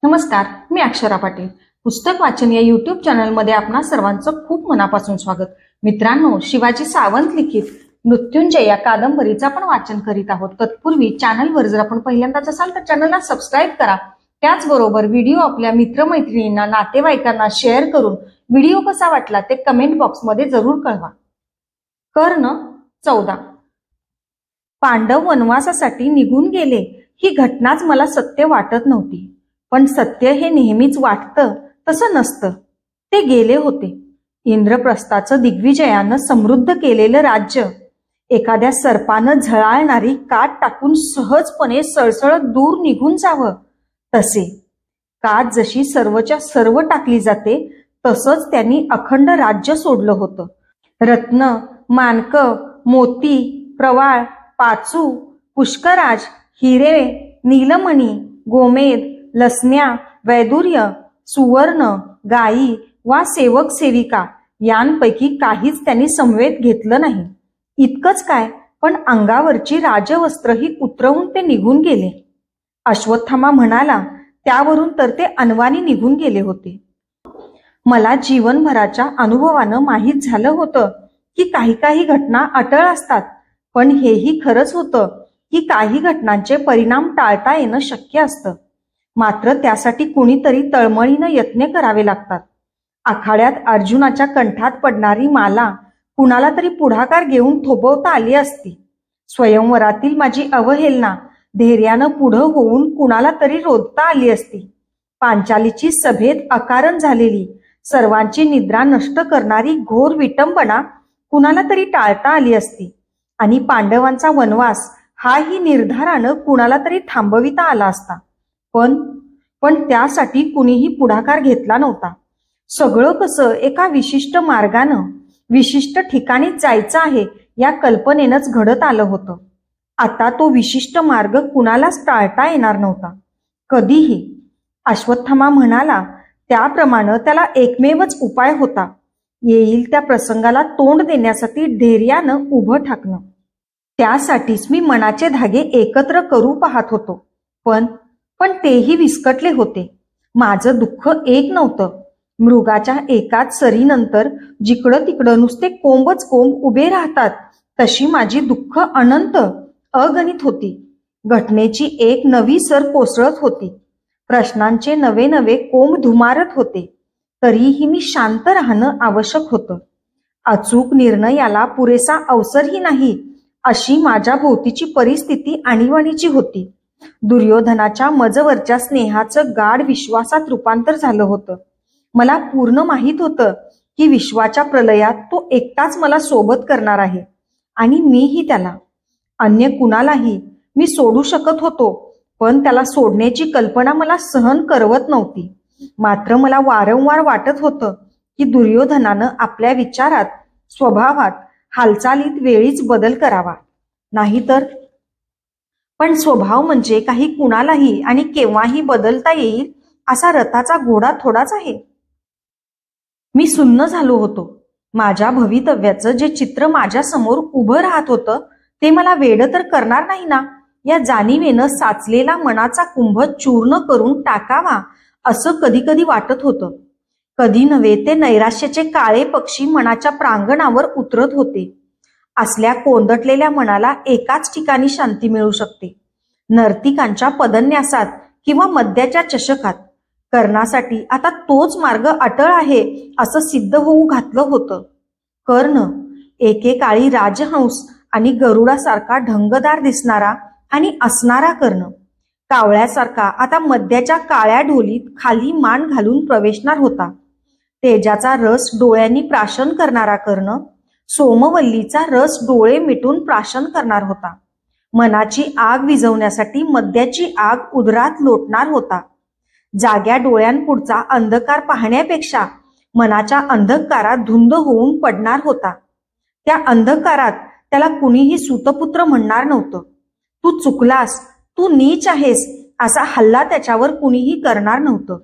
नमस्कार, मी अक्षरा पाटील. पुस्तक वाचन या यूट्यूब चॅनलमध्ये आपणा सर्वांचं खूप मनापासून स्वागत. मित्रांनो, शिवाजी सावंत लिखित मृत्युंजय या कादंबरीचं आपण वाचन करीत आहोत. तत्पूर्वी चॅनलवर जर आपण पहिल्यांदाच असाल तर चॅनलला सबस्क्राईब करा. त्याचबरोबर व्हिडिओ आपल्या मित्रमैत्रिणींना, नातेवाईकांना शेअर करून व्हिडिओ कसा वाटला ते कमेंट बॉक्समध्ये जरूर कळवा. कर्ण 14. पांडव वनवासासाठी निघून गेले ही घटनाच मला सत्य वाटत नव्हती. पण सत्य हे नेहमीच वाटतं तसं नसतं. ते गेले होते. इंद्रप्रस्थाचं दिग्विजयानं समृद्ध केलेलं राज्य एखाद्या सर्पानं झळाळणारी काट टाकून सहजपणे सळसळत दूर निघून जावं तसे. काट जशी सर्वच्या सर्व टाकली जाते तसंच त्यांनी अखंड राज्य सोडलं होतं. रत्न, माणकं, मोती, प्रवाळ, पाचू, पुष्कराज, हिरे, नीलमणी, गोमेद, लसण्या, वैदुर्य, सुवर्ण, गायी वा सेवक सेविका यांपैकी काहीच त्यांनी समवेत घेतलं नाही. इतकंच काय, पण अंगावरची राजवस्त्रही उतरवून ते निघून गेले. अश्वत्थामा म्हणाला, त्यावरून तर ते अनवाणी निघून गेले होते. मला जीवनभराच्या अनुभवानं माहीत झालं होतं की काही काही घटना अटळ असतात, पण हेही खरंच होतं की काही घटनांचे परिणाम टाळता येणं शक्य असतं. मात्र त्यासाठी कुणीतरी तळमळीनं यत्न करावे लागतात. आखाड्यात अर्जुनाच्या कंठात पडणारी माला कुणाला तरी पुढाकार घेऊन थोपवता आली असती. स्वयंवरातील माझी अवहेलना धैर्यानं पुढं होऊन कुणाला तरी रोधता आली असती. पांचालीची सभेत अकारण झालेली, सर्वांची निद्रा नष्ट करणारी घोर विटंबना कुणाला तरी टाळता आली असती. आणि पांडवांचा वनवास हाही निर्धारानं कुणाला तरी थांबविता आला असता. पण त्यासाठी कुणीही पुढाकार घेतला नव्हता. सगळं कसं एका विशिष्ट मार्गानं विशिष्ट ठिकाणी जायचं आहे या कल्पनेनंच घडत आलं होतं. आता तो विशिष्ट मार्ग कुणालाच टाळता येणार नव्हता, कधीही. अश्वत्थामा म्हणाला त्याप्रमाणे त्याला एकमेवच उपाय होता, येईल त्या प्रसंगाला तोंड देण्यासाठी धैर्यानं उभं ठाकणं. त्यासाठीच मी मनाचे धागे एकत्र करू पाहत होतो. पण तेही विस्कटले होते. माझं दुःख एक नव्हतं. मृगाच्या एकाच सरीनंतर जिकडं तिकडं नुसते कोंबच कोंब उभे राहतात तशी माझी दुःख अनंत, अगणित होती. घटनेची एक नवी सर कोसळत होती. प्रश्नांचे नवे नवे कोंब धुमारत होते. तरीही मी शांत राहणं आवश्यक होतं. अचूक निर्णयाला पुरेसा अवसरही नाही अशी माझ्या भोवतीची परिस्थिती आणीबाणीची होती. दुर्योधनाच्या मजवरच्या स्नेहाचं गाढ विश्वासात रूपांतर झालं होतं. मला पूर्ण माहीत होतं की विश्वाच्या प्रलयात तो एकटाच मला सोबत करणार आहे आणि मीही त्याला. अन्य कुणालाही मी सोडू शकत होतो, पण त्याला सोडण्याची कल्पना मला सहन करवत नव्हती. मात्र मला वारंवार वाटत होतं की दुर्योधनानं आपल्या विचारात, स्वभावात, हालचालीत वेळीच बदल करावा. नाहीतर पण स्वभाव म्हणजे काही कुणालाही आणि केव्हाही बदलता येईल असा रथाचा घोडा थोडाच आहे. मी सुन्न झालो होतो. माझ्या भवितव्याचं जे चित्र माझ्या समोर उभं राहत होतं ते मला वेडं तर करणार नाही ना, या जाणीवेनं साचलेला मनाचा कुंभ चूर्ण करून टाकावा असं कधी कधी वाटत होतं. कधी नव्हे ते नैराश्याचे काळे पक्षी मनाच्या प्रांगणावर उतरत होते. असल्या कोंदटलेल्या मनाला एकाच ठिकाणी शांती मिळू शकते, नर्तिकांच्या पदन्यासात किंवा मद्याच्या चषकात. कर्णासाठी आता तोच मार्ग अटळ आहे असं सिद्ध होऊ घातलं होतं. कर्ण एकेकाळी राजहंस आणि गरुडासारखा ढंगदार दिसणारा आणि असणारा कर्ण, कावळ्यासारखा आता मद्याच्या काळ्या ढोलीत खाली मान घालून प्रवेशणार होता. तेजाचा रस डोळ्यांनी प्राशन करणारा कर्ण, सोमवल्लीचा रस डोळे मिटून प्राशन करणार होता. मनाची आग विझवण्यासाठी मद्याची आग उदरात लोटणार होता. जाग्या डोळ्यांपुढचा अंधकार पाहण्यापेक्षा मनाच्या अंधकारात धुंद होऊन पडणार होता. त्या अंधकारात त्याला कुणीही सूतपुत्र म्हणणार नव्हतं. तू चुकलास, तू नीच आहेस असा हल्ला त्याच्यावर कुणीही करणार नव्हतं.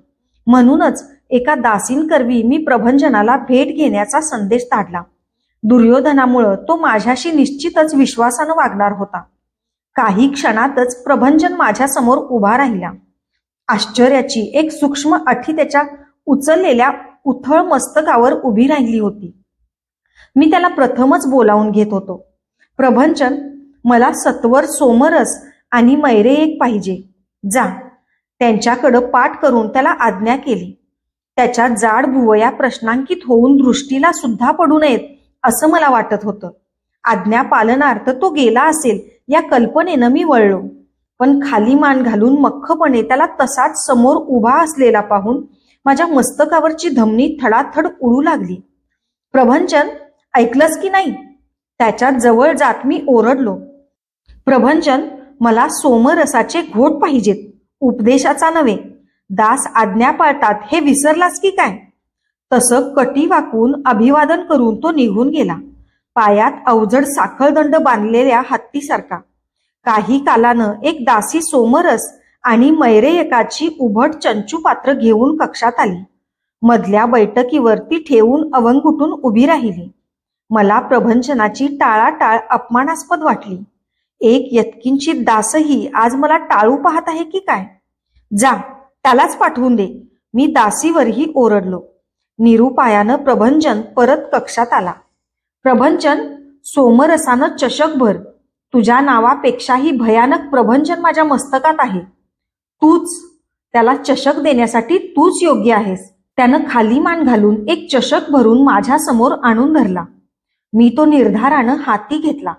म्हणूनच एका दासींकरवी मी प्रभंजनाला भेट घेण्याचा संदेश धाडला. दुर्योधनामुळं तो माझ्याशी निश्चितच विश्वासानं वागणार होता. काही क्षणातच प्रभंजन माझ्या समोर उभा राहिला. आश्चर्याची एक सूक्ष्म अठी त्याच्या उचललेल्या उथळ मस्तकावर उभी राहिली होती. मी त्याला प्रथमच बोलावून घेत होतो. प्रभंजन, मला सत्वर सोमरस आणि मैरे एक पाहिजे. जा. त्यांच्याकडं पाठ करून त्याला आज्ञा केली. त्याच्या जाड भुवया प्रश्नांकित होऊन दृष्टीला सुद्धा पडू नयेत असं मला वाटत होतं. आज्ञा पालनार्थ तो गेला असेल या कल्पनेनं मी वळलो. पण खाली मान घालून मख्खपणे त्याला तसाच समोर उभा असलेला पाहून माझ्या मस्तकावरची धमनी थडाथड उडू लागली. प्रभंजन, ऐकलंस की नाही? त्याच्या जवळ जात मी ओरडलो. प्रभंजन, मला सोमरसाचे घोट पाहिजेत, उपदेशाचा नव्हे. दास आज्ञा पाळतात हे विसरलास की काय? तसं कटी वाकून अभिवादन करून तो निघून गेला, पायात अवजड साखळदंड बांधलेल्या हत्तीसारखा. काही कालानं एक दासी सोमरस आणि मैरेयकाची उभट चंचू पात्र घेऊन कक्षात आली. मधल्या बैठकीवर ती ठेवून अवंगुटून उभी राहिली. मला प्रभंजनाची टाळाटाळ अपमानास्पद वाटली. एक यत्किंचित दासही आज मला टाळू पाहत आहे की काय? जा, त्यालाच पाठवून दे, मी दासीवरही ओरडलो. निरुपायानं प्रभंजन परत कक्षात आला. प्रभंजन, सोमरसानं चषक भर. तुझ्या नावापेक्षाही भयानक प्रभंजन माझ्या मस्तकात आहे. तूच त्याला चषक देण्यासाठी तूच योग्य आहेस. त्यानं खाली मान घालून एक चषक भरून माझ्या समोर आणून धरला. मी तो निर्धारानं हाती घेतला.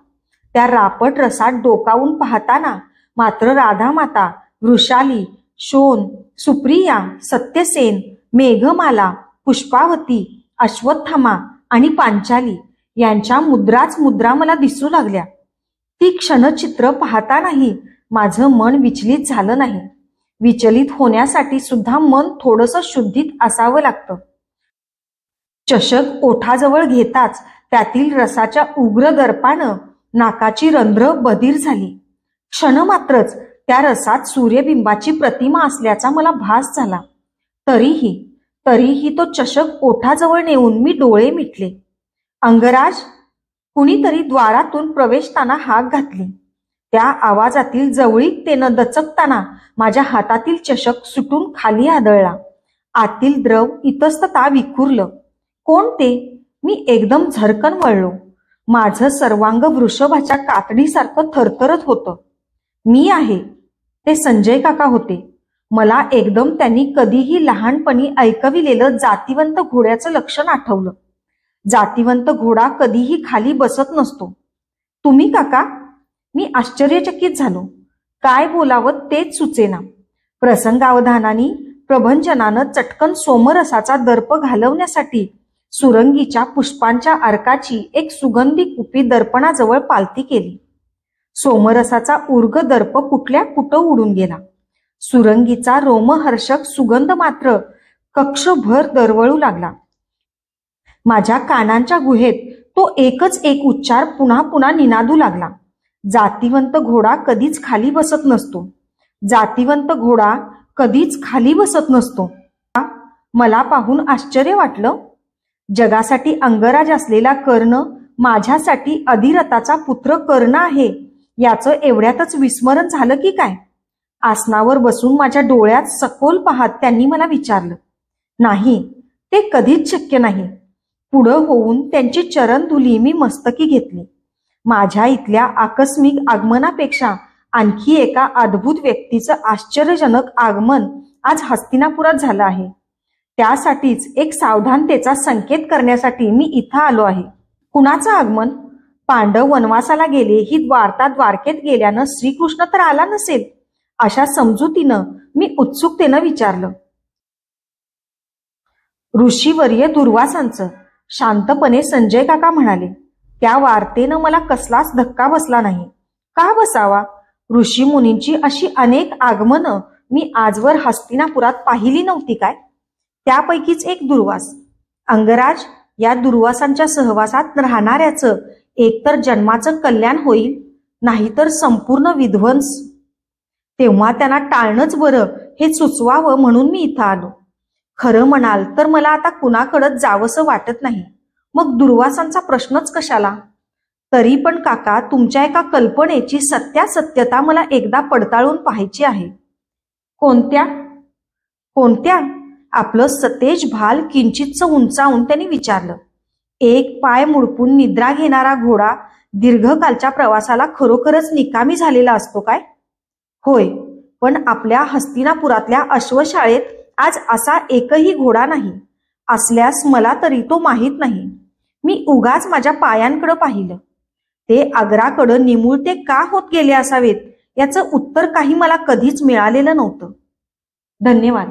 त्या रापट रसात डोकावून पाहताना मात्र राधामाता, वृषाली, शोन, सुप्रिया, सत्यसेन, मेघमाला, पुष्पावती, अश्वत्थामा आणि पांचाली यांच्या मुद्राच मुद्रा मला दिसू लागल्या. ती क्षणचित्र पाहतानाही माझं मन विचलित झालं नाही. विचलित होण्यासाठी सुद्धा मन थोडंसं शुद्धीत असावं लागतं. चषक ओठाजवळ घेताच त्यातील रसाच्या उग्र दर्पानं नाकाची रंध्र बधीर झाली. क्षणमात्रच त्या रसात सूर्यबिंबाची प्रतिमा असल्याचा मला भास झाला. तरीही तो चषक ओठाजवळ नेऊन मी डोळे मिटले. अंगराज, कुणीतरी द्वारातून प्रवेशताना हाक घातली. त्या आवाजातील जवळीकतेनं दचकताना माझ्या हातातील चषक सुटून खाली आदळला. आतील द्रव इतस्तता विखुरलं. कोण ते? मी एकदम झरकन वळलो. माझं सर्वांग वृषभाच्या कातडीसारखं थरथरत होतं. मी आहे. ते संजय काका होते. मला एकदम त्यांनी कधीही लहानपणी ऐकविलेलं जातिवंत घोड्याचं लक्षण आठवलं. जातिवंत घोडा कधीही खाली बसत नसतो. तुम्ही काका? मी आश्चर्यचकित झालो. काय बोलावं तेच सुचेना. प्रसंगावधानाने प्रभंजनानं चटकन सोमरसाचा दर्प घालवण्यासाठी सुरंगीच्या पुष्पांच्या अर्काची एक सुगंधी कुपी दर्पणाजवळ पालती केली. सोमरसाचा उर्ग दर्प कुठल्या कुठं उडून गेला. सुरंगीचा रोमहर्षक सुगंध मात्र कक्षभर दरवळू लागला. माझ्या कानांच्या गुहेत तो एकच एक उच्चार पुन्हा पुन्हा निनादू लागला. जातिवंत घोडा कधीच खाली बसत नसतो. जातिवंत घोडा कधीच खाली बसत नसतो. मला पाहून आश्चर्य वाटलं. जगासाठी अंगराज असलेला कर्ण माझ्यासाठी अधिरथाचा पुत्र कर्ण आहे याचं एवढ्यातच विस्मरण झालं की काय? आसनावर बसून माझ्या डोळ्यात सखोल पाहत त्यांनी मला विचारलं. नाही, ते कधीच शक्य नाही. पुढं होऊन त्यांची चरणधुली मी मस्तकी घेतली. माझ्या इथल्या आकस्मिक आगमनापेक्षा आणखी एका अद्भुत व्यक्तीचं आश्चर्यजनक आगमन आज हस्तिनापुरात झालं आहे. त्यासाठीच एक सावधानतेचा संकेत करण्यासाठी मी इथं आलो आहे. कुणाचं आगमन? पांडव वनवासाला गेले ही वार्ता द्वारकेत गेल्यानं श्रीकृष्ण तर आला नसेल अशा समजुतीनं मी उत्सुकतेनं विचारलं. ऋषीवर्य दुर्वासांचं, शांतपणे संजय काका म्हणाले. त्या वार्तेनं मला कसलाच धक्का बसला नाही. का बसावा? ऋषी मुनींची अशी अनेक आगमनं मी आजवर हस्तिनापुरात पाहिली नव्हती काय? त्यापैकीच एक दुर्वास. अंगराज, या दुर्वासांच्या सहवासात राहणाऱ्याचं एकतर जन्माचं कल्याण होईल, नाहीतर संपूर्ण विध्वंस. तेव्हा त्यांना टाळणंच बरं हे सुचवावं म्हणून मी इथं आलो. खरं म्हणाल तर मला आता कुणाकडं जावंसं वाटत नाही. मग दुर्वासांचा प्रश्नच कशाला? तरी पण काका, तुमच्या एका कल्पनेची सत्यासत्यता मला एकदा पडताळून पाहायची आहे. कोणत्या? कोणत्या? आपलं सतेज भाल किंचितच उंचावून त्यांनी विचारलं. एक पाय मुडपून निद्रा घेणारा घोडा दीर्घकालच्या प्रवासाला खरोखरच निकामी झालेला असतो काय? होय, पण आपल्या हस्तिनापुरातल्या अश्वशाळेत आज असा एकही घोडा नाही. असल्यास मला तरी तो माहीत नाही. मी उगाच माझ्या पायांकडे पाहिलं. ते आग्राकडं निमुळते का होत गेले असावेत याचं उत्तर काही मला कधीच मिळालेलं नव्हतं. धन्यवाद.